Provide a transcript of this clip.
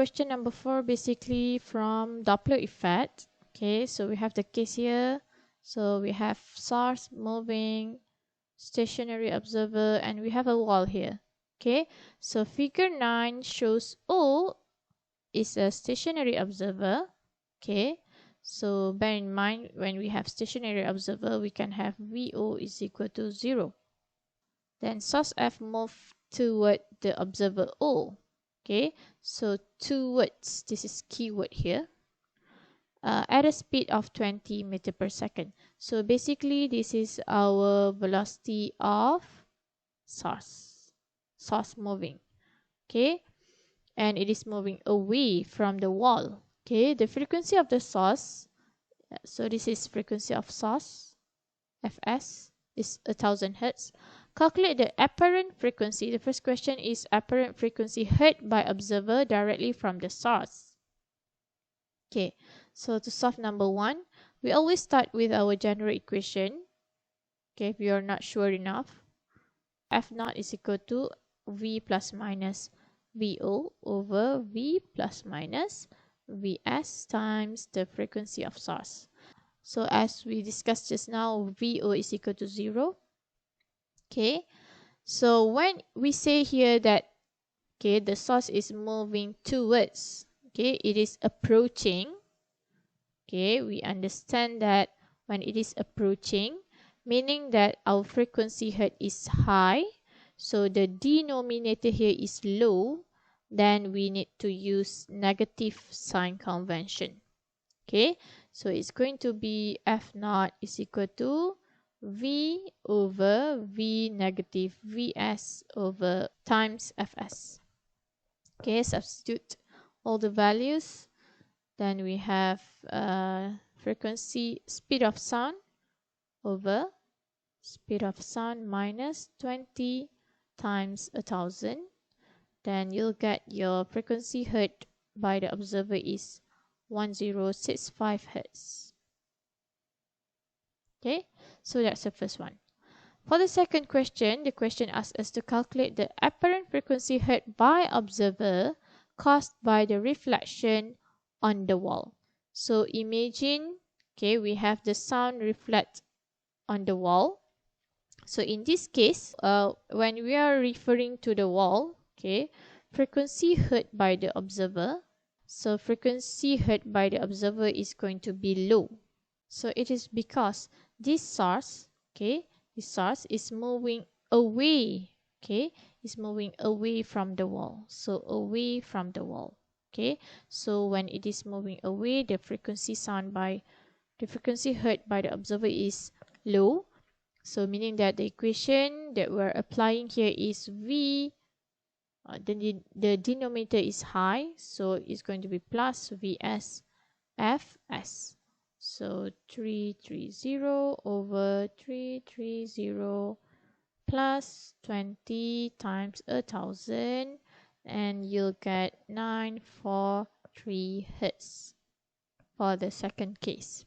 question number 4 basically from Doppler effect. Okay, so we have the case here. So we have source moving, stationary observer, and we have a wall here. Okay, so figure 9 shows O is a stationary observer. Okay, so bear in mind when we have stationary observer, we can have VO is equal to 0. Then source F move toward the observer O. Okay, so towards, this is keyword here, at a speed of 20 meter per second. So basically this is our velocity of source moving. Okay, and it is moving away from the wall. Okay, the frequency of the source, so this is frequency of source, Fs is 1000 Hz. Calculate the apparent frequency. The first question is apparent frequency heard by observer directly from the source. Okay, so to solve number 1, we always start with our general equation. Okay, if you are not sure enough, F0 is equal to V plus minus VO over V plus minus Vs times the frequency of source. So as we discussed just now, VO is equal to 0. Okay, so when we say here that, okay, the source is moving towards, okay, it is approaching. Okay, we understand that when it is approaching, meaning that our frequency heard is high, so the denominator here is low, then we need to use negative sign convention. Okay, so it's going to be F0 is equal to V over V negative Vs over times Fs. Okay, substitute all the values. Then we have frequency, speed of sound over speed of sound minus 20 times 1000. Then you'll get your frequency heard by the observer is 1065 Hz. Okay, so that's the first one. For the second question, the question asks us to calculate the apparent frequency heard by observer caused by the reflection on the wall. So imagine, okay, we have the sound reflect on the wall. So in this case, when we are referring to the wall, okay, frequency heard by the observer, so frequency heard by the observer is going to be low. So it is because this source, okay, this source is moving away, okay, is moving away from the wall. So away from the wall. Okay, so when it is moving away, the frequency heard by the observer is low. So meaning that the equation that we're applying here is V, the denominator is high, so it's going to be plus Vs Fs. So 330 over 330 plus 20 times 1000, and you'll get 943 Hz for the second case.